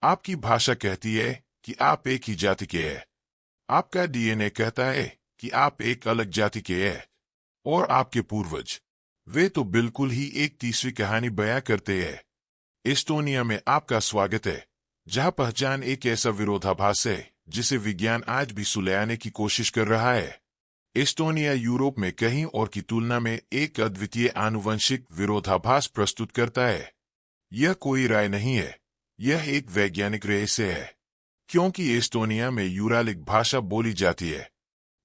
आपकी भाषा कहती है कि आप एक ही जाति के हैं। आपका डीएनए कहता है कि आप एक अलग जाति के हैं। और आपके पूर्वज, वे तो बिल्कुल ही एक तीसरी कहानी बयां करते हैं। एस्टोनिया में आपका स्वागत है, जहां पहचान एक ऐसा विरोधाभास है जिसे विज्ञान आज भी सुलझाने की कोशिश कर रहा है। एस्टोनिया यूरोप में कहीं और की तुलना में एक अद्वितीय आनुवंशिक विरोधाभास प्रस्तुत करता है। यह कोई राय नहीं है, यह एक वैज्ञानिक रहस्य है। क्योंकि एस्टोनिया में यूरालिक भाषा बोली जाती है।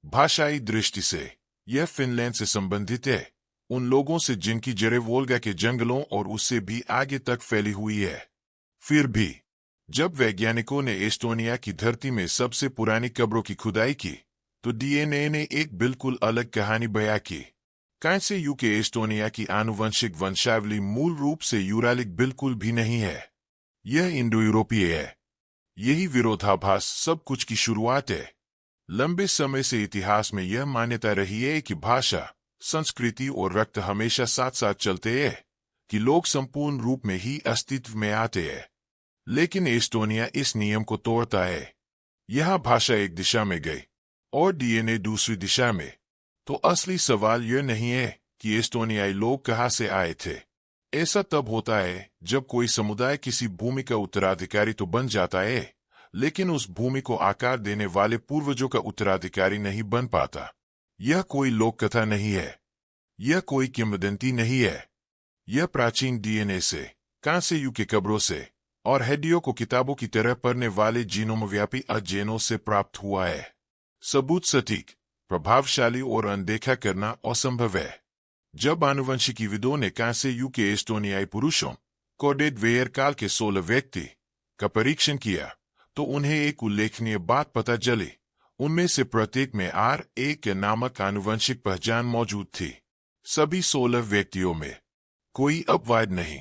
भाषाई दृष्टि से यह फिनलैंड से संबंधित है, उन लोगों से जिनकी जड़ें वोल्गा के जंगलों और उससे भी आगे तक फैली हुई है। फिर भी जब वैज्ञानिकों ने एस्टोनिया की धरती में सबसे पुरानी कब्रों की खुदाई की, तो डीएनए ने एक बिल्कुल अलग कहानी बयां की। कैसे यूके एस्टोनिया की आनुवंशिक वंशावली मूल रूप से यूरालिक बिल्कुल भी नहीं है, यह इंडो यूरोपीय है। यही विरोधाभास सब कुछ की शुरुआत है। लंबे समय से इतिहास में यह मान्यता रही है कि भाषा, संस्कृति और रक्त हमेशा साथ साथ चलते हैं, कि लोग संपूर्ण रूप में ही अस्तित्व में आते हैं। लेकिन एस्टोनिया इस नियम को तोड़ता है। यह भाषा एक दिशा में गई और डीएनए दूसरी दिशा में। तो असली सवाल यह नहीं है कि एस्टोनियाई लोग कहाँ से आए थे। ऐसा तब होता है जब कोई समुदाय किसी भूमि का उत्तराधिकारी तो बन जाता है, लेकिन उस भूमि को आकार देने वाले पूर्वजों का उत्तराधिकारी नहीं बन पाता। यह कोई लोक कथा नहीं है, यह कोई किंवदंती नहीं है। यह प्राचीन डीएनए से, कांसे युग के कब्रों से और हेडियो को किताबों की तरह पढ़ने वाले जीनोमव्यापी अध्ययनों से प्राप्त हुआ है। सबूत सटीक, प्रभावशाली और अनदेखा करना असंभव है। जब आनुवंशिकीविदों ने कांसे युग के एस्टोनियाई पुरुषों, कोडेड वेयर काल के 16 व्यक्ति का परीक्षण किया, तो उन्हें एक उल्लेखनीय बात पता चली। उनमें से प्रत्येक में R1 नामक आनुवंशिक पहचान मौजूद थी। सभी 16 व्यक्तियों में कोई अपवाद नहीं।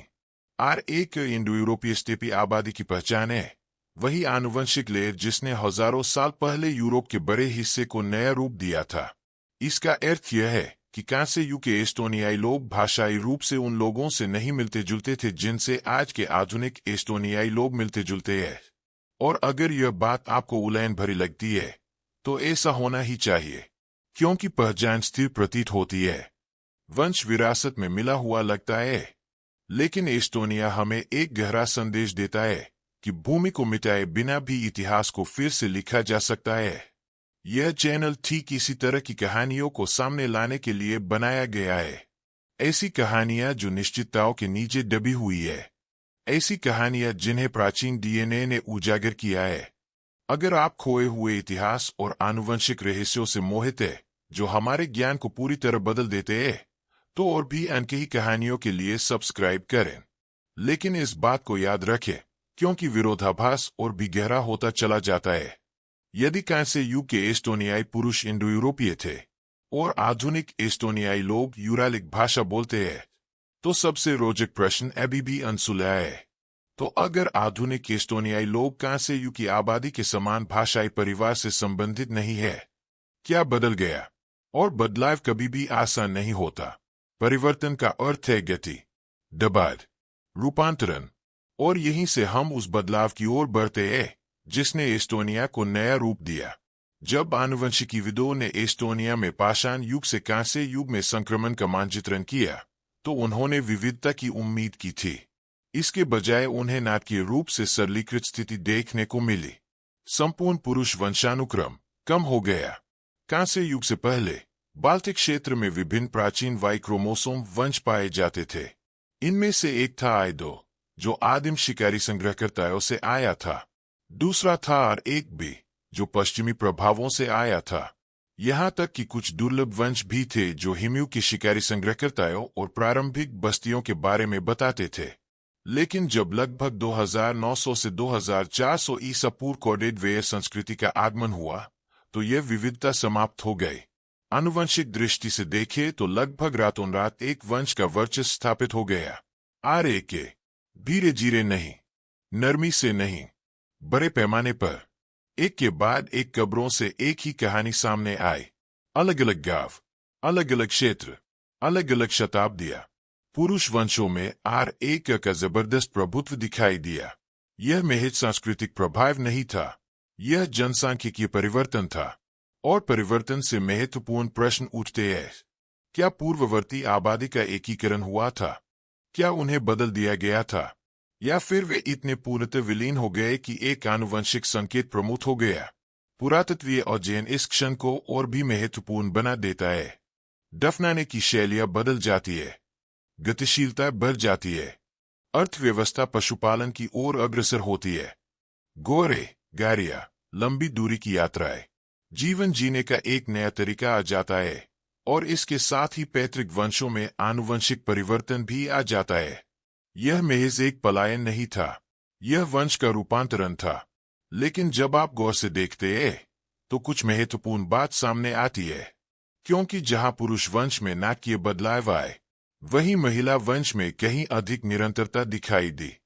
R1 इंडो यूरोपीय स्टेपी आबादी की पहचान है, वही आनुवंशिक लेयर जिसने हजारों साल पहले यूरोप के बड़े हिस्से को नया रूप दिया था। इसका अर्थ यह है कि कांसे युग के एस्टोनियाई लोग भाषाई रूप से उन लोगों से नहीं मिलते जुलते थे जिनसे आज के आधुनिक एस्टोनियाई लोग मिलते जुलते हैं। और अगर यह बात आपको उलझन भरी लगती है, तो ऐसा होना ही चाहिए, क्योंकि पहचान स्थिर प्रतीत होती है, वंश विरासत में मिला हुआ लगता है। लेकिन एस्टोनिया हमें एक गहरा संदेश देता है कि भूमि को मिटाए बिना भी इतिहास को फिर से लिखा जा सकता है। यह चैनल ठीक इसी तरह की कहानियों को सामने लाने के लिए बनाया गया है। ऐसी कहानियां जो निश्चितताओं के नीचे दबी हुई है, ऐसी कहानियां जिन्हें प्राचीन डीएनए ने उजागर किया है। अगर आप खोए हुए इतिहास और आनुवंशिक रहस्यों से मोहित है, जो हमारे ज्ञान को पूरी तरह बदल देते हैं, तो और भी अनकही कहानियों के लिए सब्सक्राइब करें। लेकिन इस बात को याद रखें, क्योंकि विरोधाभास और भी गहरा होता चला जाता है। यदि कांसे युग के एस्टोनियाई पुरुष इंडो यूरोपीय थे और आधुनिक एस्टोनियाई लोग यूरालिक भाषा बोलते हैं, तो सबसे रोचक प्रश्न अभी भी अनसुलझा है। तो अगर आधुनिक एस्टोनियाई लोग कांसे युग की आबादी के समान भाषाई परिवार से संबंधित नहीं है, क्या बदल गया? और बदलाव कभी भी आसान नहीं होता। परिवर्तन का अर्थ है गति, दबाव, रूपांतरण, और यहीं से हम उस बदलाव की ओर बढ़ते हैं जिसने एस्टोनिया को नया रूप दिया। जब आनुवंशिकीविदों ने एस्टोनिया में पाषाण युग से कांसे युग में संक्रमण का मानचित्रण किया, तो उन्होंने विविधता की उम्मीद की थी। इसके बजाय उन्हें नाटकीय रूप से सरलीकृत स्थिति देखने को मिली। संपूर्ण पुरुष वंशानुक्रम कम हो गया। कांसे युग से पहले बाल्टिक क्षेत्र में विभिन्न प्राचीन वाई क्रोमोसोम वंश पाए जाते थे। इनमें से एक था आइडो, जो आदिम शिकारी संग्रहकर्ताओं से आया था। दूसरा था R1b, जो पश्चिमी प्रभावों से आया था। यहाँ तक कि कुछ दुर्लभ वंश भी थे जो हिमयू के शिकारी संग्रहकर्ताओं और प्रारंभिक बस्तियों के बारे में बताते थे। लेकिन जब लगभग 2900 से 2400 ईसा पूर्व कोडेड वेयर संस्कृति का आगमन हुआ, तो यह विविधता समाप्त हो गई। आनुवंशिक दृष्टि से देखें तो लगभग रातों रात एक वंश का वर्चस्व स्थापित हो गया। R1 धीरे धीरे नहीं, नरमी से नहीं, बड़े पैमाने पर, एक के बाद एक कब्रों से एक ही कहानी सामने आई। अलग अलग गांव, अलग अलग क्षेत्र, अलग अलग शताब्दियां। पुरुष वंशों में R1 का जबरदस्त प्रभुत्व दिखाई दिया। यह महज सांस्कृतिक प्रभाव नहीं था, यह जनसांख्यिकीय परिवर्तन था। और परिवर्तन से महत्वपूर्ण प्रश्न उठते हैं। क्या पूर्ववर्ती आबादी का एकीकरण हुआ था? क्या उन्हें बदल दिया गया था? या फिर वे इतने पूर्णतः विलीन हो गए कि एक आनुवंशिक संकेत प्रमुख हो गया? पुरातत्वीय अध्ययन इस क्षण को और भी महत्वपूर्ण बना देता है। दफनाने की शैलियां बदल जाती है, गतिशीलता बढ़ जाती है, अर्थव्यवस्था पशुपालन की ओर अग्रसर होती है। गोरे गाड़ियां, लंबी दूरी की यात्राएं, जीवन जीने का एक नया तरीका आ जाता है। और इसके साथ ही पैतृक वंशों में आनुवंशिक परिवर्तन भी आ जाता है। यह महज एक पलायन नहीं था, यह वंश का रूपांतरण था। लेकिन जब आप गौर से देखते हैं तो कुछ महत्वपूर्ण बात सामने आती है। क्योंकि जहां पुरुष वंश में नाटकीय बदलाव आए, वहीं महिला वंश में कहीं अधिक निरंतरता दिखाई दी।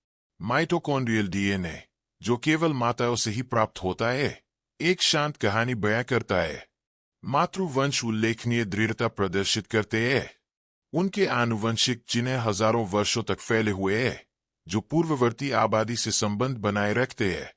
माइटोकॉन्ड्रियल डीएनए, जो केवल माताओं से ही प्राप्त होता है, एक शांत कहानी बयां करता है। मातृवंश उल्लेखनीय दृढ़ता प्रदर्शित करते हैं। उनके आनुवंशिक चिन्ह हजारों वर्षों तक फैले हुए हैं, जो पूर्ववर्ती आबादी से संबंध बनाए रखते हैं।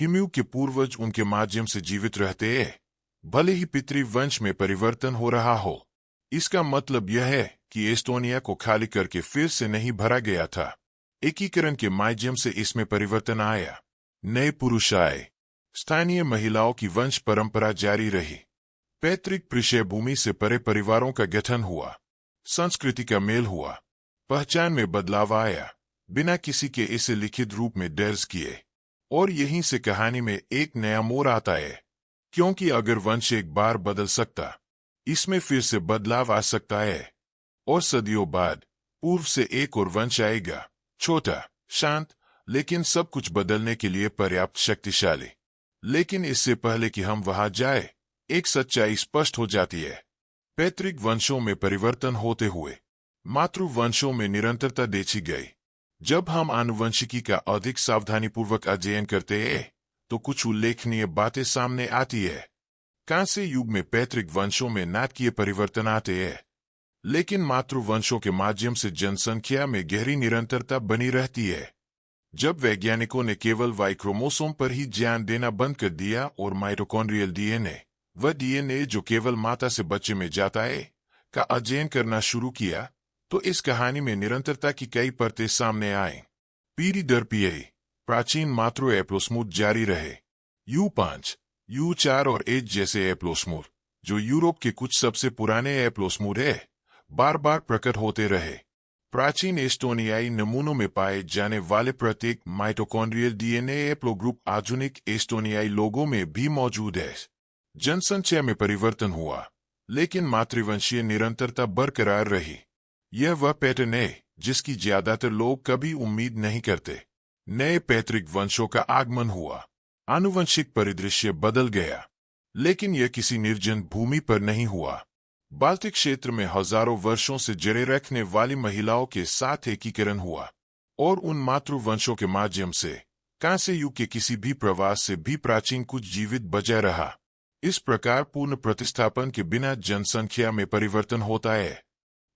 हिम्यू के पूर्वज उनके माध्यम से जीवित रहते हैं, भले ही पितृवंश में परिवर्तन हो रहा हो। इसका मतलब यह है कि एस्टोनिया को खाली करके फिर से नहीं भरा गया था। एकीकरण के माध्यम से इसमें परिवर्तन आया। नए पुरुष आए, स्थानीय महिलाओं की वंश परंपरा जारी रही, पैतृक पृष्ठभूमि से परे परिवारों का गठन हुआ, संस्कृति का मेल हुआ, पहचान में बदलाव आया, बिना किसी के इसे लिखित रूप में दर्ज किए। और यहीं से कहानी में एक नया मोड़ आता है। क्योंकि अगर वंश एक बार बदल सकता, इसमें फिर से बदलाव आ सकता है। और सदियों बाद पूर्व से एक और वंश आएगा, छोटा, शांत, लेकिन सब कुछ बदलने के लिए पर्याप्त शक्तिशाली। लेकिन इससे पहले कि हम वहां जाए, एक सच्चाई स्पष्ट हो जाती है। पैतृक वंशों में परिवर्तन होते हुए मातृवंशों में निरंतरता देखी गई। जब हम आनुवंशिकी का अधिक सावधानीपूर्वक अध्ययन करते हैं तो कुछ उल्लेखनीय बातें सामने आती है। कांस्य युग में पैतृक वंशों में नाटकीय परिवर्तन आते हैं, लेकिन मातृवंशों के माध्यम से जनसंख्या में गहरी निरंतरता बनी रहती है। जब वैज्ञानिकों ने केवल वाई क्रोमोसोम पर ही ध्यान देना बंद कर दिया और माइटोकॉन्ड्रियल डीएनए, वह डीएनए जो केवल माता से बच्चे में जाता है, का अध्ययन करना शुरू किया, तो इस कहानी में निरंतरता की कई परतें सामने आईं। पीढ़ी दर पीढ़ी प्राचीन मातृ एप्लोस्मूर जारी रहे। U5, U4 और एच जैसे एप्लोस्मूर, जो यूरोप के कुछ सबसे पुराने एप्लोस्मूर है, बार बार प्रकट होते रहे। प्राचीन एस्टोनियाई नमूनों में पाए जाने वाले प्रत्येक माइटोकॉन्ड्रियल डीएनए एप्लोग्रुप आधुनिक एस्टोनियाई लोगों में भी मौजूद है। जनसंख्या में परिवर्तन हुआ, लेकिन मातृवंशीय निरंतरता बरकरार रही। यह वह पैटर्न है जिसकी ज्यादातर लोग कभी उम्मीद नहीं करते। नए पैतृक वंशों का आगमन हुआ, आनुवंशिक परिदृश्य बदल गया, लेकिन यह किसी निर्जन भूमि पर नहीं हुआ। बाल्टिक क्षेत्र में हजारों वर्षों से जड़े रखने वाली महिलाओं के साथ एकीकरण हुआ, और उन मातृवंशों के माध्यम से कांस्य युग के किसी भी प्रवास से भी प्राचीन कुछ जीवित बचा रहा। इस प्रकार पूर्ण प्रतिस्थापन के बिना जनसंख्या में परिवर्तन होता है।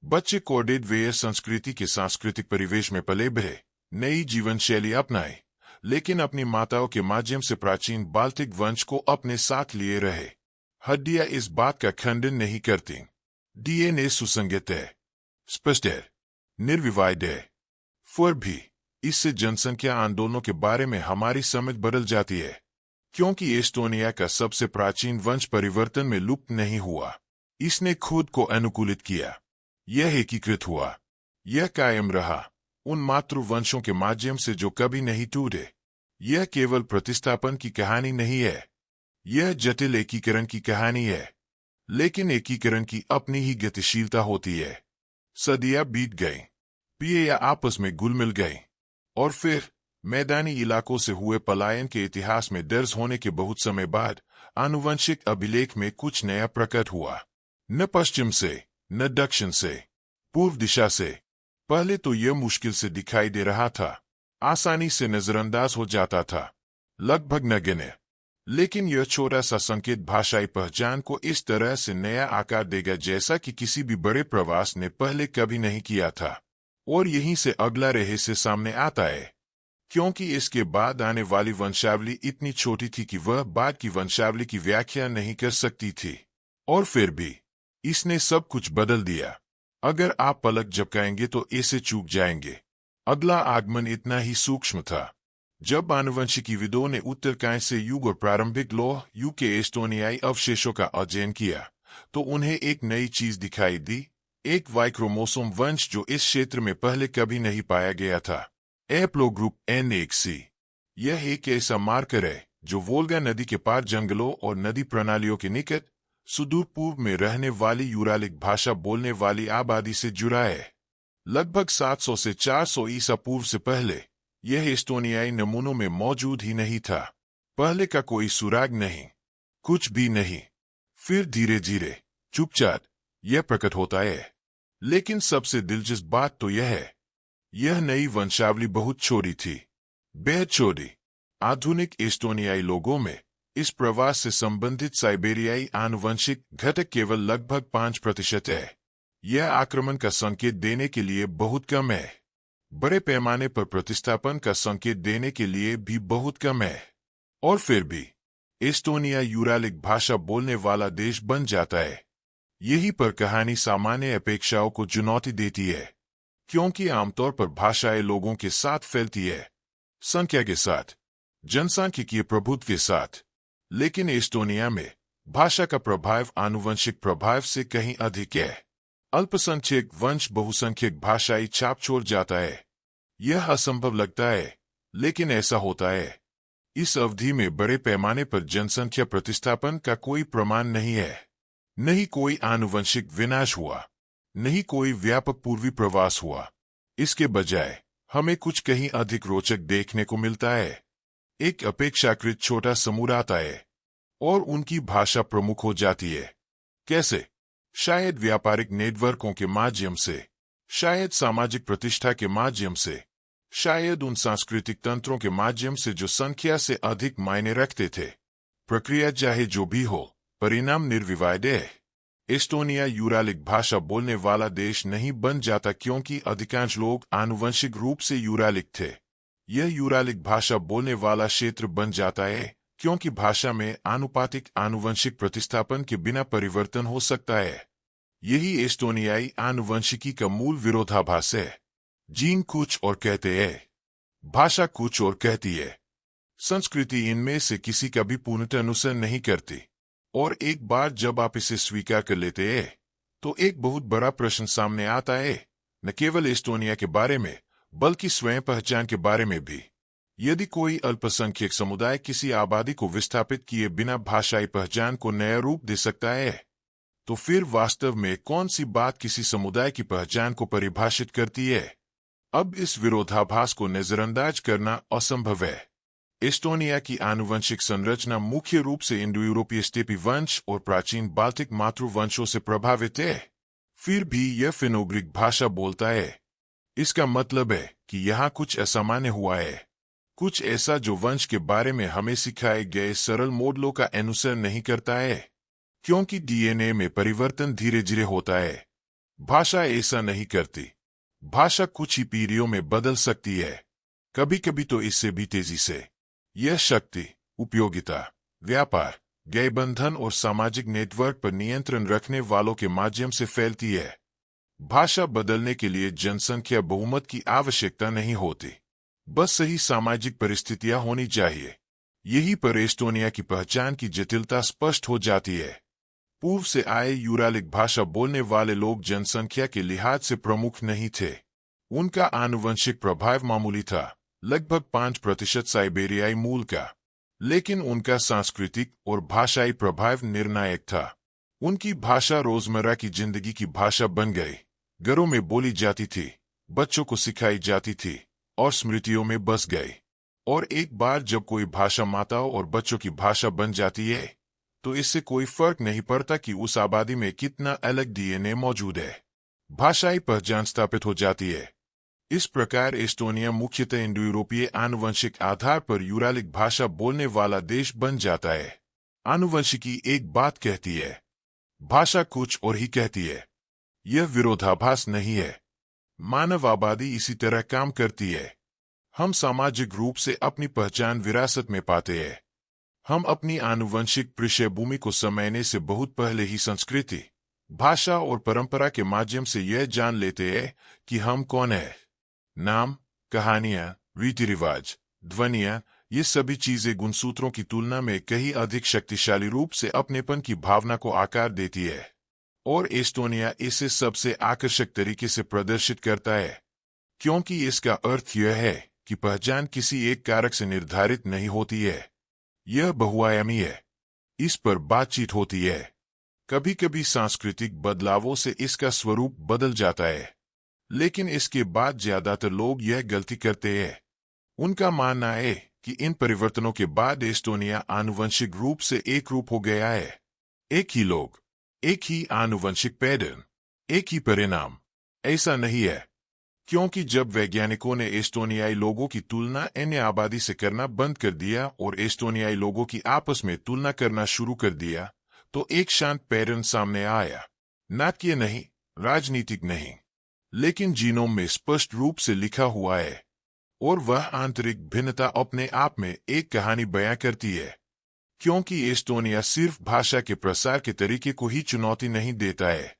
बच्चे कोडेड वे संस्कृति के सांस्कृतिक परिवेश में पले बढ़े, नई जीवन शैली अपनाए, लेकिन अपनी माताओं के माध्यम से प्राचीन बाल्टिक वंश को अपने साथ लिए रहे। हड्डियां इस बात का खंडन नहीं करती। डीएनए सुसंगत है, स्पष्ट है, निर्विवाद है। फिर भी इससे जनसंख्या आंदोलनों के बारे में हमारी समझ बदल जाती है। क्योंकि एस्टोनिया का सबसे प्राचीन वंश परिवर्तन में लुप्त नहीं हुआ, इसने खुद को अनुकूलित किया। यह एकीकृत हुआ, यह कायम रहा उन मातृवंशों के माध्यम से जो कभी नहीं टूटे। यह केवल प्रतिस्थापन की कहानी नहीं है, यह जटिल एकीकरण की कहानी है। लेकिन एकीकरण की अपनी ही गतिशीलता होती है। सदियां बीत गईं, पीढ़ियां आपस में घुल मिल गईं, और फिर मैदानी इलाकों से हुए पलायन के इतिहास में दर्ज होने के बहुत समय बाद आनुवंशिक अभिलेख में कुछ नया प्रकट हुआ। न पश्चिम से, न दक्षिण से, पूर्व दिशा से। पहले तो यह मुश्किल से दिखाई दे रहा था, आसानी से नजरअंदाज हो जाता था, लगभग नगण्य। लेकिन यह छोटा सा संकेत भाषाई पहचान को इस तरह से नया आकार देगा जैसा कि किसी भी बड़े प्रवास ने पहले कभी नहीं किया था। और यहीं से अगला रहस्य सामने आता है। क्योंकि इसके बाद आने वाली वंशावली इतनी छोटी थी कि वह बाद की वंशावली की व्याख्या नहीं कर सकती थी। और फिर भी इसने सब कुछ बदल दिया। अगर आप पलक झपकाएंगे तो इसे चूक जाएंगे। अगला आगमन इतना ही सूक्ष्म था। जब आनुवंशिकीविदों ने उत्तरकांस्य युग और प्रारंभिक लौह युग के एस्टोनियाई अवशेषों का अध्ययन किया, तो उन्हें एक नई चीज दिखाई दी, एक वाई क्रोमोसोम वंश जो इस क्षेत्र में पहले कभी नहीं पाया गया था। Haplogroup N1C। यह एक ऐसा मार्कर है जो वोल्गा नदी के पार जंगलों और नदी प्रणालियों के निकट सुदूर पूर्व में रहने वाली यूरालिक भाषा बोलने वाली आबादी से जुड़ा है। लगभग 700 से 400 ईसा पूर्व से पहले यह एस्टोनियाई नमूनों में मौजूद ही नहीं था। पहले का कोई सुराग नहीं, कुछ भी नहीं। फिर धीरे धीरे चुपचाप यह प्रकट होता है। लेकिन सबसे दिलचस्प बात तो यह है, यह नई वंशावली बहुत छोटी थी, बेहद छोटी। आधुनिक एस्टोनियाई लोगों में इस प्रवास से संबंधित साइबेरियाई आनुवंशिक घटक केवल लगभग 5% है। यह आक्रमण का संकेत देने के लिए बहुत कम है। बड़े पैमाने पर प्रतिस्थापन का संकेत देने के लिए भी बहुत कम है। और फिर भी एस्टोनिया यूरालिक भाषा बोलने वाला देश बन जाता है। यही पर कहानी सामान्य अपेक्षाओं को चुनौती देती है, क्योंकि आमतौर पर भाषाएं लोगों के साथ फैलती है, संख्या के साथ, जनसांख्यिकीय प्रभुत्व के साथ। लेकिन एस्टोनिया में भाषा का प्रभाव आनुवंशिक प्रभाव से कहीं अधिक है। अल्पसंख्यक वंश बहुसंख्यक भाषाई छाप छोड़ जाता है। यह असंभव लगता है, लेकिन ऐसा होता है। इस अवधि में बड़े पैमाने पर जनसंख्या प्रतिस्थापन का कोई प्रमाण नहीं है। नहीं कोई आनुवंशिक विनाश हुआ, नहीं कोई व्यापक पूर्वी प्रवास हुआ। इसके बजाय हमें कुछ कहीं अधिक रोचक देखने को मिलता है। एक अपेक्षाकृत छोटा समूह आता है और उनकी भाषा प्रमुख हो जाती है। कैसे? शायद व्यापारिक नेटवर्कों के माध्यम से, शायद सामाजिक प्रतिष्ठा के माध्यम से, शायद उन सांस्कृतिक तंत्रों के माध्यम से जो संख्या से अधिक मायने रखते थे। प्रक्रिया चाहे जो भी हो, परिणाम निर्विवाद है। एस्टोनिया यूरालिक भाषा बोलने वाला देश नहीं बन जाता क्योंकि अधिकांश लोग आनुवंशिक रूप से यूरालिक थे। यह यूरालिक भाषा बोलने वाला क्षेत्र बन जाता है क्योंकि भाषा में आनुपातिक आनुवंशिक प्रतिस्थापन के बिना परिवर्तन हो सकता है। यही एस्टोनियाई आनुवंशिकी का मूल विरोधाभास है। जीन कुछ और कहते हैं, भाषा कुछ और कहती है। संस्कृति इनमें से किसी का भी पूर्णतः अनुसरण नहीं करती। और एक बार जब आप इसे स्वीकार कर लेते हैं, तो एक बहुत बड़ा प्रश्न सामने आता है, न केवल एस्टोनिया के बारे में, बल्कि स्वयं पहचान के बारे में भी। यदि कोई अल्पसंख्यक समुदाय किसी आबादी को विस्थापित किए बिना भाषाई पहचान को नया रूप दे सकता है, तो फिर वास्तव में कौन सी बात किसी समुदाय की पहचान को परिभाषित करती है? अब इस विरोधाभास को नजरअंदाज करना असंभव है। एस्टोनिया की आनुवंशिक संरचना मुख्य रूप से इंडो यूरोपीय स्टेपी वंश और प्राचीन बाल्टिक मातृवंशों से प्रभावित है। फिर भी यह फिनोग्रिक भाषा बोलता है। इसका मतलब है कि यहाँ कुछ असामान्य हुआ है, कुछ ऐसा जो वंश के बारे में हमें सिखाए गए सरल मॉडलों का अनुसरण नहीं करता है। क्योंकि डीएनए में परिवर्तन धीरे धीरे होता है, भाषा ऐसा नहीं करती। भाषा कुछ ही पीढ़ियों में बदल सकती है, कभी कभी तो इससे भी तेजी से। यह शक्ति, उपयोगिता, व्यापार, गैबंधन और सामाजिक नेटवर्क पर नियंत्रण रखने वालों के माध्यम से फैलती है। भाषा बदलने के लिए जनसंख्या बहुमत की आवश्यकता नहीं होती, बस सही सामाजिक परिस्थितियां होनी चाहिए। यही पर एस्टोनिया की पहचान की जटिलता स्पष्ट हो जाती है। पूर्व से आए यूरालिक भाषा बोलने वाले लोग जनसंख्या के लिहाज से प्रमुख नहीं थे। उनका आनुवंशिक प्रभाव मामूली था, लगभग 5% साइबेरियाई मूल का। लेकिन उनका सांस्कृतिक और भाषाई प्रभाव निर्णायक था। उनकी भाषा रोजमर्रा की जिंदगी की भाषा बन गई, घरों में बोली जाती थी, बच्चों को सिखाई जाती थी और स्मृतियों में बस गई। और एक बार जब कोई भाषा माताओं और बच्चों की भाषा बन जाती है, तो इससे कोई फर्क नहीं पड़ता कि उस आबादी में कितना अलग डीएनए मौजूद है। भाषाई पहचान स्थापित हो जाती है। इस प्रकार एस्टोनिया मुख्यतः इंडो यूरोपीय आनुवंशिक आधार पर यूरालिक भाषा बोलने वाला देश बन जाता है। आनुवंशिकी एक बात कहती है, भाषा कुछ और ही कहती है। यह विरोधाभास नहीं है। मानव आबादी इसी तरह काम करती है। हम सामाजिक रूप से अपनी पहचान विरासत में पाते हैं। हम अपनी आनुवंशिक पृष्ठभूमि को समझने से बहुत पहले ही संस्कृति, भाषा और परंपरा के माध्यम से यह जान लेते हैं कि हम कौन हैं। नाम, कहानियां, रीति रिवाज, ध्वनियां, ये सभी चीजें गुणसूत्रों की तुलना में कहीं अधिक शक्तिशाली रूप से अपनेपन की भावना को आकार देती है, और एस्टोनिया इसे सबसे आकर्षक तरीके से प्रदर्शित करता है, क्योंकि इसका अर्थ यह है कि पहचान किसी एक कारक से निर्धारित नहीं होती है। यह बहुआयामी है। इस पर बातचीत होती है। कभी कभी सांस्कृतिक बदलावों से इसका स्वरूप बदल जाता है, लेकिन इसके बाद ज्यादातर लोग यह गलती करते हैं। उनका मानना है कि इन परिवर्तनों के बाद एस्टोनिया आनुवंशिक रूप से एक रूप हो गया है। एक ही लोग, एक ही आनुवंशिक पैटर्न, एक ही परिणाम। ऐसा नहीं है, क्योंकि जब वैज्ञानिकों ने एस्टोनियाई लोगों की तुलना अन्य आबादी से करना बंद कर दिया और एस्टोनियाई लोगों की आपस में तुलना करना शुरू कर दिया, तो एक शांत पैटर्न सामने आया। नाटकीय नहीं, राजनीतिक नहीं, लेकिन जीनोम में स्पष्ट रूप से लिखा हुआ है, और वह आंतरिक भिन्नता अपने आप में एक कहानी बयां करती है। क्योंकि एस्टोनिया सिर्फ भाषा के प्रसार के तरीके को ही चुनौती नहीं देता है,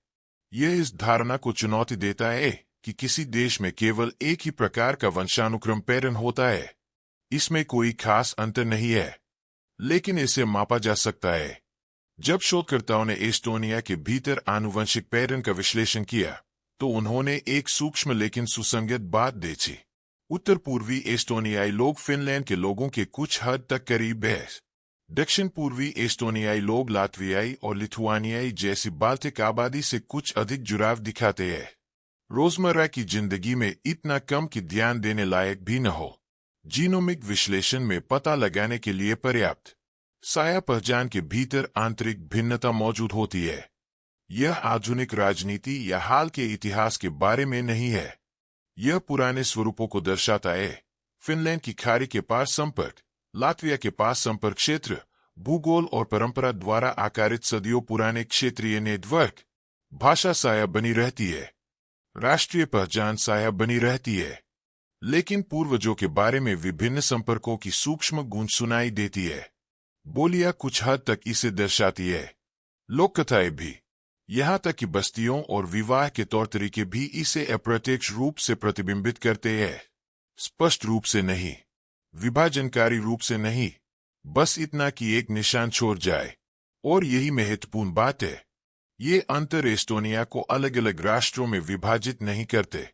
यह इस धारणा को चुनौती देता है कि किसी देश में केवल एक ही प्रकार का वंशानुक्रम पैटर्न होता है। इसमें कोई खास अंतर नहीं है, लेकिन इसे मापा जा सकता है। जब शोधकर्ताओं ने एस्टोनिया के भीतर आनुवंशिक पैटर्न का विश्लेषण किया, तो उन्होंने एक सूक्ष्म लेकिन सुसंगत बात देखी। उत्तर पूर्वी एस्टोनियाई लोग फिनलैंड के लोगों के कुछ हद तक करीब हैं। दक्षिण पूर्वी एस्टोनियाई लोग लात्वियाई और लिथुआनियाई जैसी बाल्टिक आबादी से कुछ अधिक जुड़ाव दिखाते हैं। रोजमर्रा की जिंदगी में इतना कम कि ध्यान देने लायक भी न हो। जीनोमिक विश्लेषण में पता लगाने के लिए पर्याप्त साया पहचान के भीतर आंतरिक भिन्नता मौजूद होती है। यह आधुनिक राजनीति या हाल के इतिहास के बारे में नहीं है। यह पुराने स्वरूपों को दर्शाता है। फिनलैंड की खाड़ी के पास संपर्क, लात्विया के पास संपर्क क्षेत्र, भूगोल और परंपरा द्वारा आकारित सदियों पुराने क्षेत्रीय नेटवर्क। भाषा साया बनी रहती है, राष्ट्रीय पहचान साया बनी रहती है, लेकिन पूर्वजों के बारे में विभिन्न संपर्कों की सूक्ष्म गूंज सुनाई देती है। बोलियां कुछ हद तक इसे दर्शाती है, लोक कथाएं भी, यहाँ तक कि बस्तियों और विवाह के तौर तरीके भी इसे अप्रत्यक्ष रूप से प्रतिबिंबित करते हैं। स्पष्ट रूप से नहीं, विभाजनकारी रूप से नहीं, बस इतना कि एक निशान छोड़ जाए। और यही महत्वपूर्ण बात है। ये अंतर एस्टोनिया को अलग अलग राष्ट्रों में विभाजित नहीं करते,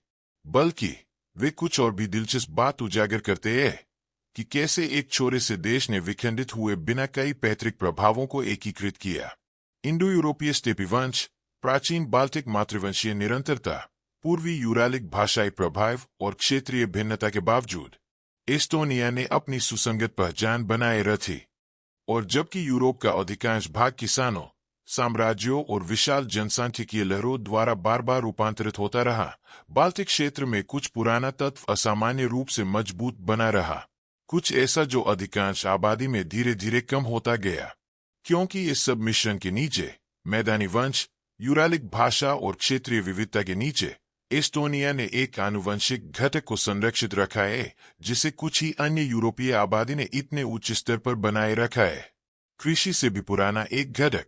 बल्कि वे कुछ और भी दिलचस्प बात उजागर करते हैं कि कैसे एक छोरे से देश ने विखंडित हुए बिना कई पैतृक प्रभावों को एकीकृत किया। इंडो यूरोपीय स्टेपी वंश, प्राचीन बाल्टिक मातृवंशीय निरंतरता, पूर्वी यूरालिक भाषाई प्रभाव और क्षेत्रीय भिन्नता के बावजूद एस्टोनिया ने अपनी सुसंगत पहचान बनाए रखी। और जबकि यूरोप का अधिकांश भाग किसानों, साम्राज्यों और विशाल जनसांख्यिकीय लहरों द्वारा बार बार रूपांतरित होता रहा, बाल्टिक क्षेत्र में कुछ पुराना तत्व असामान्य रूप से मजबूत बना रहा। कुछ ऐसा जो अधिकांश आबादी में धीरे धीरे कम होता गया, क्योंकि इस सब मिश्रण के नीचे, मैदानी वंश, यूरालिक भाषा और क्षेत्रीय विविधता के नीचे, एस्टोनिया ने एक आनुवंशिक घटक को संरक्षित रखा है जिसे कुछ ही अन्य यूरोपीय आबादी ने इतने उच्च स्तर पर बनाए रखा है। कृषि से भी पुराना एक घटक,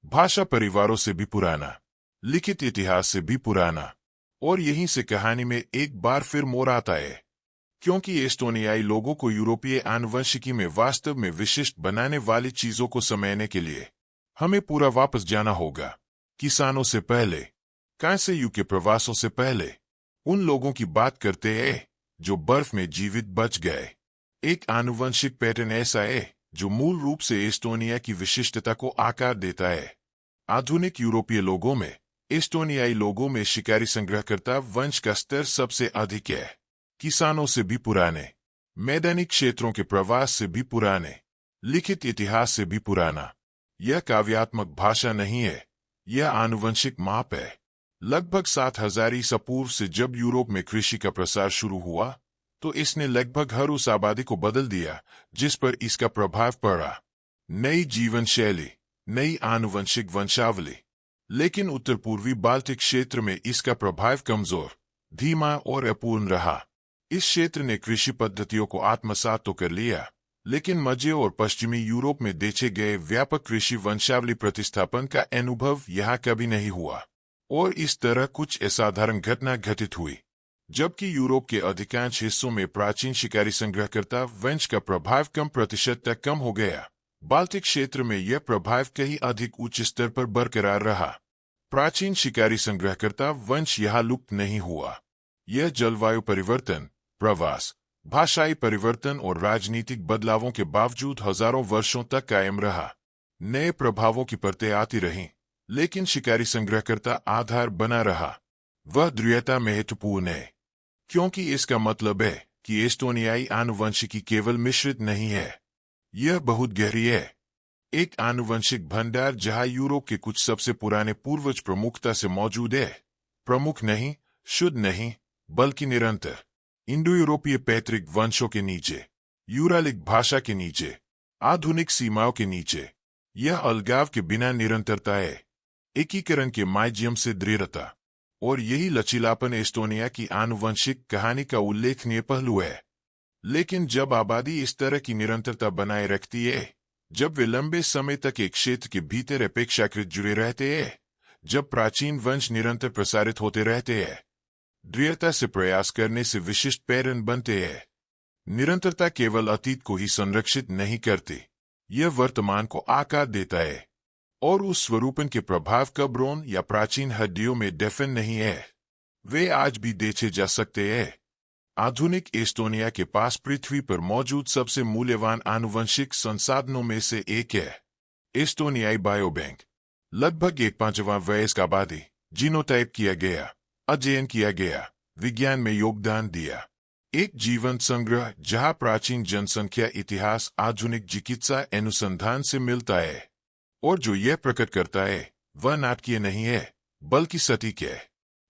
भाषा परिवारों से भी पुराना, लिखित इतिहास से भी पुराना, और यहीं से कहानी में एक बार फिर मोड़ आता है। क्योंकि एस्टोनियाई लोगों को यूरोपीय आनुवंशिकी में वास्तव में विशिष्ट बनाने वाली चीजों को समझने के लिए हमें पूरा वापस जाना होगा। किसानों से पहले, कांस्य युग के प्रवासों से पहले, उन लोगों की बात करते हैं जो बर्फ में जीवित बच गए। एक आनुवंशिक पैटर्न ऐसा है जो मूल रूप से एस्टोनिया की विशिष्टता को आकार देता है। आधुनिक यूरोपीय लोगों में, एस्टोनियाई लोगों में शिकारी संग्रहकर्ता वंश का स्तर सबसे अधिक है। किसानों से भी पुराने, मैदानी क्षेत्रों के प्रवास से भी पुराने, लिखित इतिहास से भी पुराना। यह काव्यात्मक भाषा नहीं है, यह आनुवंशिक माप है। लगभग 7000 ईसा पूर्व से जब यूरोप में कृषि का प्रसार शुरू हुआ, तो इसने लगभग हर उस आबादी को बदल दिया जिस पर इसका प्रभाव पड़ा। नई जीवन शैली, नई आनुवंशिक वंशावली। लेकिन उत्तर पूर्वी बाल्टिक क्षेत्र में इसका प्रभाव कमजोर, धीमा और अपूर्ण रहा। इस क्षेत्र ने कृषि पद्धतियों को आत्मसात तो कर लिया, लेकिन मध्य और पश्चिमी यूरोप में देखे गए व्यापक कृषि वंशावली प्रतिस्थापन का अनुभव यहाँ कभी नहीं हुआ। और इस तरह कुछ असाधारण घटना घटित हुई। जबकि यूरोप के अधिकांश हिस्सों में प्राचीन शिकारी संग्रहकर्ता वंश का प्रभाव कम प्रतिशत तक कम हो गया, बाल्टिक क्षेत्र में यह प्रभाव कहीं अधिक उच्च स्तर पर बरकरार रहा। प्राचीन शिकारी संग्रहकर्ता वंश यहाँ लुप्त नहीं हुआ। यह जलवायु परिवर्तन, प्रवास, भाषाई परिवर्तन और राजनीतिक बदलावों के बावजूद हजारों वर्षों तक कायम रहा। नए प्रभावों की परतें आती रहीं, लेकिन शिकारी संग्रहकर्ता आधार बना रहा। वह दृढ़ता महत्वपूर्ण है, क्योंकि इसका मतलब है कि एस्टोनियाई आनुवंशिकी केवल मिश्रित नहीं है, यह बहुत गहरी है। एक आनुवंशिक भंडार जहां यूरोप के कुछ सबसे पुराने पूर्वज प्रमुखता से मौजूद है। प्रमुख नहीं, शुद्ध नहीं, बल्कि निरंतर। इंडो यूरोपीय पैतृक वंशों के नीचे, यूरालिक भाषा के नीचे, आधुनिक सीमाओं के नीचे, यह अलगाव के बिना निरंतरता है, एकीकरण के माध्यम से दृढ़ता। और यही लचीलापन एस्टोनिया की आनुवंशिक कहानी का उल्लेखनीय पहलू है। लेकिन जब आबादी इस तरह की निरंतरता बनाए रखती है, जब वे लंबे समय तक एक क्षेत्र के भीतर अपेक्षाकृत जुड़े रहते हैं, जब प्राचीन वंश निरंतर प्रसारित होते रहते हैं, दृढ़ता से प्रयास करने से विशिष्ट पैटर्न बनते हैं। निरंतरता केवल अतीत को ही संरक्षित नहीं करती, यह वर्तमान को आकार देता है। और उस स्वरूपन के प्रभाव कब्रों या प्राचीन हड्डियों में दफन नहीं है, वे आज भी देखे जा सकते हैं। आधुनिक एस्टोनिया के पास पृथ्वी पर मौजूद सबसे मूल्यवान आनुवंशिक संसाधनों में से एक है। एस्टोनियाई बायोबैंक। लगभग 1/5 वयस्क आबादी, जीनोटाइप किया गया, अध्ययन किया गया, विज्ञान में योगदान दिया। एक जीवंत संग्रह जहां प्राचीन जनसंख्या इतिहास आधुनिक चिकित्सा अनुसंधान से मिलता है। और जो यह प्रकट करता है वह नाटकीय नहीं है, बल्कि सटीक है,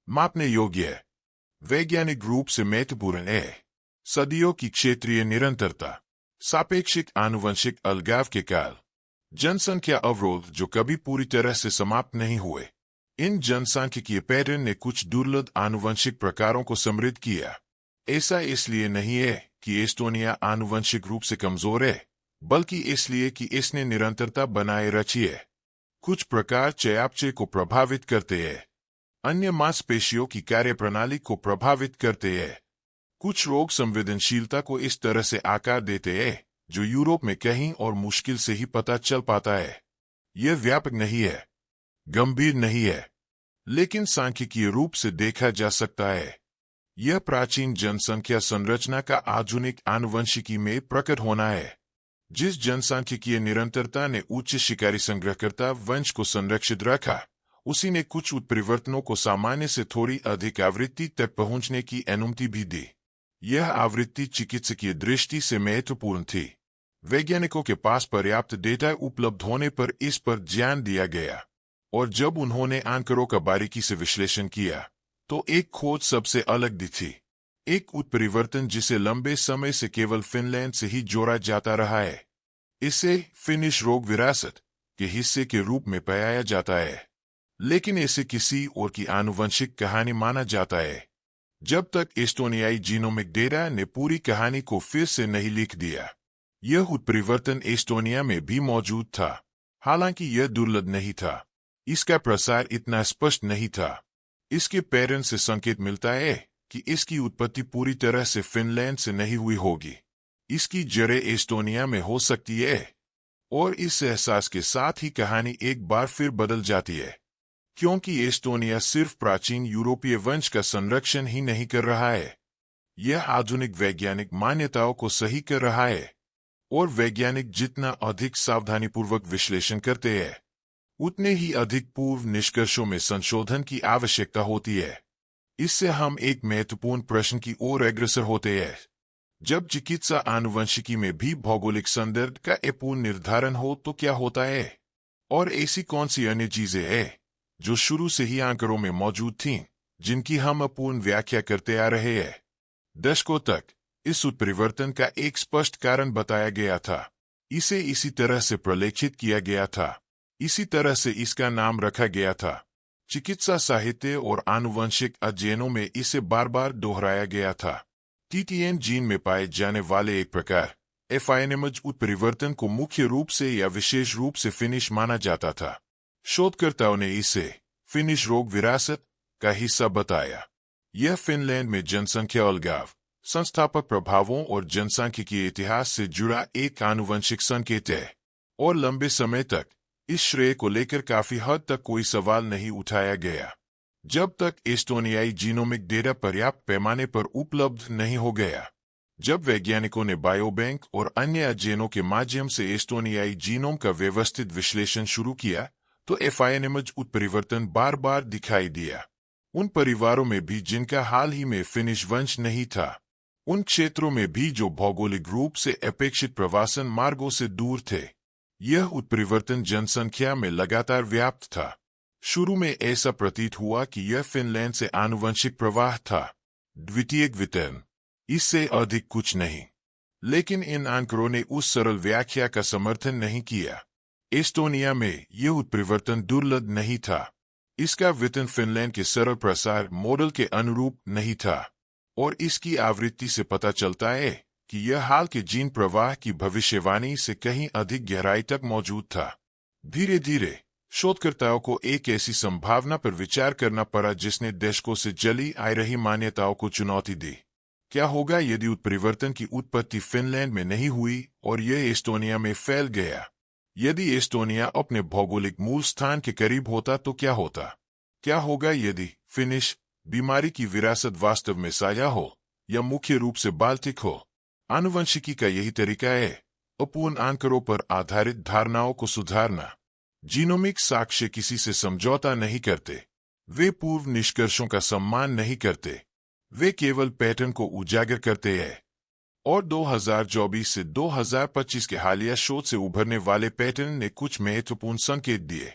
मापने योग्य है, वैज्ञानिक रूप से महत्वपूर्ण है। सदियों की क्षेत्रीय निरंतरता, सापेक्षिक आनुवंशिक अलगाव के काल, जनसंख्या अवरोध जो कभी पूरी तरह से समाप्त नहीं हुए। इन जनसांख्यिकीय पैटर्न ने कुछ दुर्लभ आनुवंशिक प्रकारों को समृद्ध किया। ऐसा इसलिए नहीं है कि एस्टोनिया आनुवंशिक रूप से कमजोर है, बल्कि इसलिए कि इसने निरंतरता बनाए रखी है। कुछ प्रकार चयापचय को प्रभावित करते हैं, अन्य मांसपेशियों की कार्यप्रणाली को प्रभावित करते हैं। कुछ रोग संवेदनशीलता को इस तरह से आकार देते हैं जो यूरोप में कहीं और मुश्किल से ही पता चल पाता है। यह व्यापक नहीं है, गंभीर नहीं है, लेकिन सांख्यिकीय रूप से देखा जा सकता है। यह प्राचीन जनसंख्या संरचना का आधुनिक आनुवंशिकी में प्रकट होना है। जिस जनसांख्यिकीय निरंतरता ने उच्च शिकारी संग्रहकर्ता वंश को संरक्षित रखा, उसी ने कुछ उत्परिवर्तनों को सामान्य से थोड़ी अधिक आवृत्ति तक पहुंचने की अनुमति भी दी। यह आवृत्ति चिकित्सकीय दृष्टि से महत्वपूर्ण थी। वैज्ञानिकों के पास पर्याप्त डेटा उपलब्ध होने पर इस पर ध्यान दिया गया, और जब उन्होंने आंकड़ों का बारीकी से विश्लेषण किया, तो एक खोज सबसे अलग दिखी। एक उत्परिवर्तन जिसे लंबे समय से केवल फिनलैंड से ही जोड़ा जाता रहा है। इसे फिनिश रोग विरासत के हिस्से के रूप में पाया जाता है, लेकिन इसे किसी और की आनुवंशिक कहानी माना जाता है, जब तक एस्टोनियाई जीनोमिक डेटा ने पूरी कहानी को फिर से नहीं लिख दिया। यह उत्परिवर्तन एस्टोनिया में भी मौजूद था, हालांकि यह दुर्लभ नहीं था। इसका प्रसार इतना स्पष्ट नहीं था। इसके पैटर्न से संकेत मिलता है कि इसकी उत्पत्ति पूरी तरह से फिनलैंड से नहीं हुई होगी। इसकी जड़ें एस्टोनिया में हो सकती है, और इस एहसास के साथ ही कहानी एक बार फिर बदल जाती है, क्योंकि एस्टोनिया सिर्फ प्राचीन यूरोपीय वंश का संरक्षण ही नहीं कर रहा है, यह आधुनिक वैज्ञानिक मान्यताओं को सही कर रहा है। और वैज्ञानिक जितना अधिक सावधानीपूर्वक विश्लेषण करते हैं, उतने ही अधिक पूर्व निष्कर्षों में संशोधन की आवश्यकता होती है। इससे हम एक महत्वपूर्ण प्रश्न की ओर अग्रसर होते हैं। जब चिकित्सा आनुवंशिकी में भी भौगोलिक संदर्भ का पूर्ण निर्धारण हो तो क्या होता है? और ऐसी कौन सी अन्य चीजें हैं जो शुरू से ही आंकड़ों में मौजूद थीं, जिनकी हम अपूर्ण व्याख्या करते आ रहे हैं? दशकों तक इस उत्परिवर्तन का एक स्पष्ट कारण बताया गया था। इसे इसी तरह से प्रलेखित किया गया था, इसी तरह से इसका नाम रखा गया था। चिकित्सा साहित्य और आनुवंशिक अध्ययनों में इसे बार बार दोहराया गया था। TTN जीन में पाए जाने वाले एक प्रकार FINMJ उत्परिवर्तन को मुख्य रूप से या विशेष रूप से फिनिश माना जाता था। शोधकर्ताओं ने इसे फिनिश रोग विरासत का हिस्सा बताया। यह फिनलैंड में जनसंख्या अलगाव, संस्थापक प्रभावों और जनसांख्यिकीय इतिहास से जुड़ा एक आनुवंशिक संकेत है, और लंबे समय तक इस श्रेय को लेकर काफी हद तक कोई सवाल नहीं उठाया गया, जब तक एस्टोनियाई जीनोमिक डेटा पर्याप्त पैमाने पर उपलब्ध नहीं हो गया। जब वैज्ञानिकों ने बायोबैंक और अन्य अध्ययनों के माध्यम से एस्टोनियाई जीनोम का व्यवस्थित विश्लेषण शुरू किया, तो FINMJ उत्परिवर्तन बार बार दिखाई दिया। उन परिवारों में भी जिनका हाल ही में फिनिश वंश नहीं था, उन क्षेत्रों में भी जो भौगोलिक रूप से अपेक्षित प्रवासन मार्गों से दूर थे। यह उत्परिवर्तन जनसंख्या में लगातार व्याप्त था। शुरू में ऐसा प्रतीत हुआ कि यह फिनलैंड से आनुवंशिक प्रवाह था, द्वितीयक वितरण, इससे अधिक कुछ नहीं। लेकिन इन आंकड़ों ने उस सरल व्याख्या का समर्थन नहीं किया। एस्टोनिया में यह उत्परिवर्तन दुर्लभ नहीं था, इसका वितरण फिनलैंड के सरल प्रसार मॉडल के अनुरूप नहीं था, और इसकी आवृत्ति से पता चलता है कि यह हाल के जीन प्रवाह की भविष्यवाणी से कहीं अधिक गहराई तक मौजूद था। धीरे धीरे शोधकर्ताओं को एक ऐसी संभावना पर विचार करना पड़ा जिसने दशकों से चली आ रही मान्यताओं को चुनौती दी। क्या होगा यदि उत्परिवर्तन की उत्पत्ति फिनलैंड में नहीं हुई और यह एस्टोनिया में फैल गया? यदि एस्टोनिया अपने भौगोलिक मूल स्थान के करीब होता तो क्या होता? क्या होगा यदि फिनिश बीमारी की विरासत वास्तव में साझा हो या मुख्य रूप से बाल्टिक हो? आनुवंशिकी का यही तरीका है, अपूर्ण आंकड़ों पर आधारित धारणाओं को सुधारना। जीनोमिक साक्ष्य किसी से समझौता नहीं करते, वे पूर्व निष्कर्षों का सम्मान नहीं करते, वे केवल पैटर्न को उजागर करते हैं। और 2024 से 2025 के हालिया शोध से उभरने वाले पैटर्न ने कुछ महत्वपूर्ण संकेत दिए।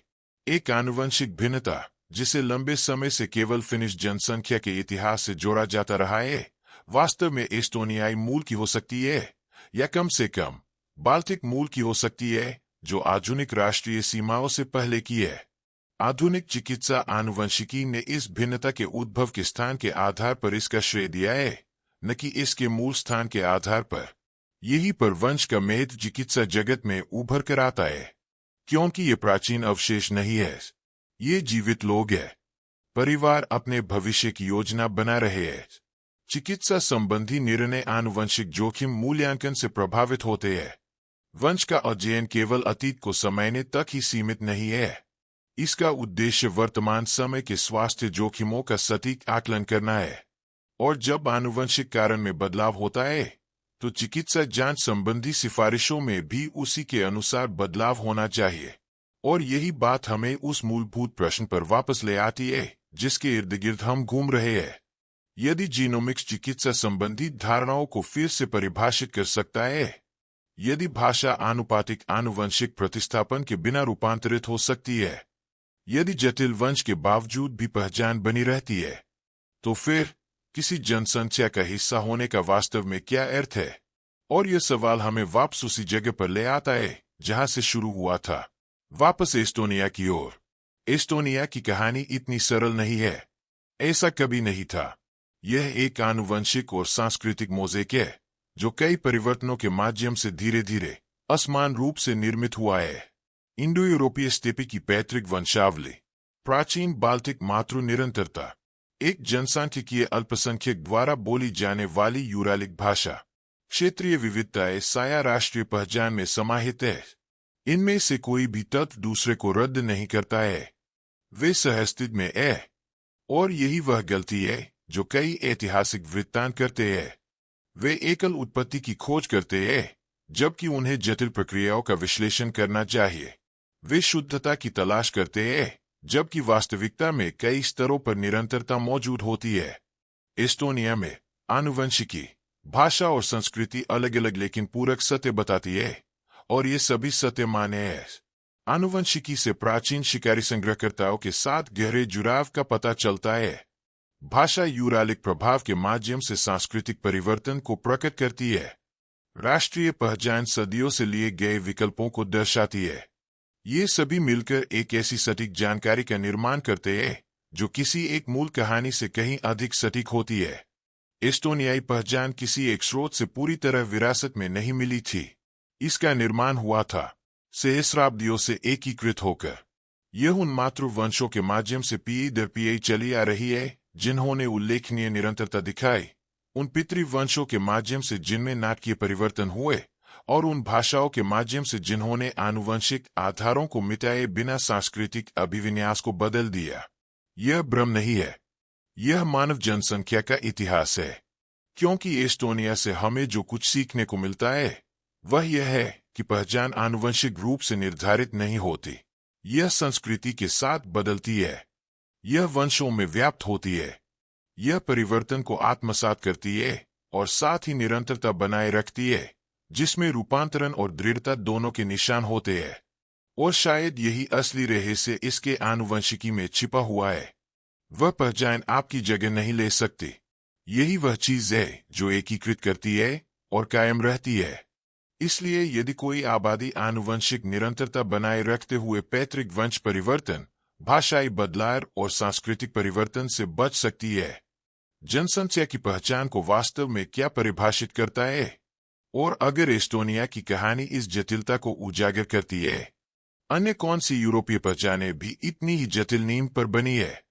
एक आनुवंशिक भिन्नता जिसे लंबे समय से केवल फिनिश जनसंख्या के इतिहास से जोड़ा जाता रहा है, वास्तव में एस्टोनियाई मूल की हो सकती है, या कम से कम बाल्टिक मूल की हो सकती है, जो आधुनिक राष्ट्रीय सीमाओं से पहले की है। आधुनिक चिकित्सा आनुवंशिकी ने इस भिन्नता के उद्भव के स्थान के आधार पर इसका श्रेय दिया है, न कि इसके मूल स्थान के आधार पर। यही पर वंश का महत्व चिकित्सा जगत में उभर कर आता है, क्योंकि ये प्राचीन अवशेष नहीं है, ये जीवित लोग हैं। परिवार अपने भविष्य की योजना बना रहे हैं। चिकित्सा संबंधी निर्णय आनुवंशिक जोखिम मूल्यांकन से प्रभावित होते हैं। वंश का अध्ययन केवल अतीत को समझने तक ही सीमित नहीं है, इसका उद्देश्य वर्तमान समय के स्वास्थ्य जोखिमों का सटीक आकलन करना है। और जब आनुवंशिक कारण में बदलाव होता है, तो चिकित्सा जांच संबंधी सिफारिशों में भी उसी के अनुसार बदलाव होना चाहिए। और यही बात हमें उस मूलभूत प्रश्न पर वापस ले आती है जिसके इर्द गिर्द हम घूम रहे हैं। यदि जीनोमिक्स चिकित्सा संबंधी धारणाओं को फिर से परिभाषित कर सकता है, यदि भाषा आनुपातिक आनुवंशिक प्रतिस्थापन के बिना रूपांतरित हो सकती है, यदि जटिल वंश के बावजूद भी पहचान बनी रहती है, तो फिर किसी जनसंख्या का हिस्सा होने का वास्तव में क्या अर्थ है? और यह सवाल हमें वापस उसी जगह पर ले आता है जहां से शुरू हुआ था, वापस एस्टोनिया की ओर। एस्टोनिया की कहानी इतनी सरल नहीं है, ऐसा कभी नहीं था। यह एक आनुवंशिक और सांस्कृतिक मोज़ेक है जो कई परिवर्तनों के माध्यम से धीरे धीरे असमान रूप से निर्मित हुआ है। इंडो यूरोपीय स्टेपी की पैतृक वंशावली, प्राचीन बाल्टिक मातृ निरंतरता, एक जनसांख्यिकीय अल्पसंख्यक द्वारा बोली जाने वाली यूरालिक भाषा, क्षेत्रीय विविधताएं साया राष्ट्रीय पहचान में समाहित है। इनमें से कोई भी तत्व दूसरे को रद्द नहीं करता है, वे सहअस्तित्व में है। और यही वह गलती है जो कई ऐतिहासिक वृत्तांत करते हैं। वे एकल उत्पत्ति की खोज करते हैं, जबकि उन्हें जटिल प्रक्रियाओं का विश्लेषण करना चाहिए। वे शुद्धता की तलाश करते हैं, जबकि वास्तविकता में कई स्तरों पर निरंतरता मौजूद होती है। एस्टोनिया में आनुवंशिकी, भाषा और संस्कृति अलग अलग लेकिन पूरक सत्य बताती है, और ये सभी सत्य मान्य हैं। आनुवंशिकी से प्राचीन शिकारी संग्रहकर्ताओं के साथ गहरे जुड़ाव का पता चलता है। भाषा यूरालिक प्रभाव के माध्यम से सांस्कृतिक परिवर्तन को प्रकट करती है। राष्ट्रीय पहचान सदियों से लिए गए विकल्पों को दर्शाती है। ये सभी मिलकर एक ऐसी सटीक जानकारी का निर्माण करते हैं जो किसी एक मूल कहानी से कहीं अधिक सटीक होती है। एस्टोनियाई पहचान किसी एक स्रोत से पूरी तरह विरासत में नहीं मिली थी। इसका निर्माण हुआ था सहस्राब्दियों से एकीकृत होकर। यह उन मातृवंशों के माध्यम से पीढ़ी दर पीढ़ी चली आ रही है जिन्होंने उल्लेखनीय निरंतरता दिखाई, उन पितृवंशों के माध्यम से जिनमें नाटकीय परिवर्तन हुए, और उन भाषाओं के माध्यम से जिन्होंने आनुवंशिक आधारों को मिटाए बिना सांस्कृतिक अभिविन्यास को बदल दिया। यह भ्रम नहीं है, यह मानव जनसंख्या का इतिहास है। क्योंकि एस्टोनिया से हमें जो कुछ सीखने को मिलता है वह यह है कि पहचान आनुवंशिक रूप से निर्धारित नहीं होती, यह संस्कृति के साथ बदलती है, यह वंशों में व्याप्त होती है, यह परिवर्तन को आत्मसात करती है और साथ ही निरंतरता बनाए रखती है, जिसमें रूपांतरण और दृढ़ता दोनों के निशान होते हैं। और शायद यही असली रहस्य इसके आनुवंशिकी में छिपा हुआ है। वह पहचान आपकी जगह नहीं ले सकती, यही वह चीज है जो एकीकृत करती है और कायम रहती है। इसलिए यदि कोई आबादी आनुवंशिक निरंतरता बनाए रखते हुए पैतृक वंश परिवर्तन, भाषाई बदलाव और सांस्कृतिक परिवर्तन से बच सकती है, जनसंख्या की पहचान को वास्तव में क्या परिभाषित करता है? और अगर एस्टोनिया की कहानी इस जटिलता को उजागर करती है, अन्य कौन सी यूरोपीय पहचानें भी इतनी ही जटिल नींव पर बनी है?